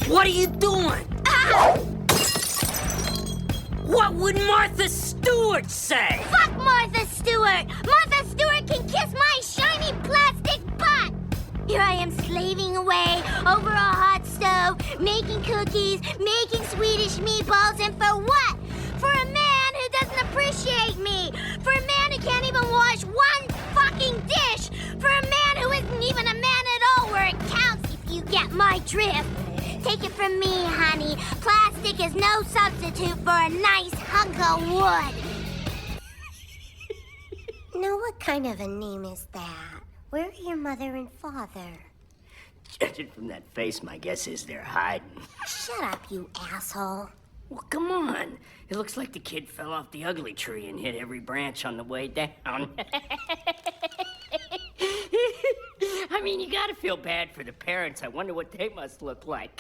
What are you doing? Ah! What would Martha Stewart say? Fuck Martha Stewart! Martha Stewart can kiss my shiny plastic butt! Here I am slaving away over a hot stove, making cookies, making Swedish meatballs, and for what? For a man who doesn't appreciate me! For a man who can't even wash one fucking dish! For a man who isn't even a man at all where it counts, if you get my drift! Take it from me, honey. Plastic is no substitute for a nice hunk of wood. Now, what kind of a name is that? Where are your mother and father? Judging from that face, my guess is they're hiding. Shut up, you asshole. Well, come on. It looks like the kid fell off the ugly tree and hit every branch on the way down. I mean, you gotta feel bad for the parents. I wonder what they must look like.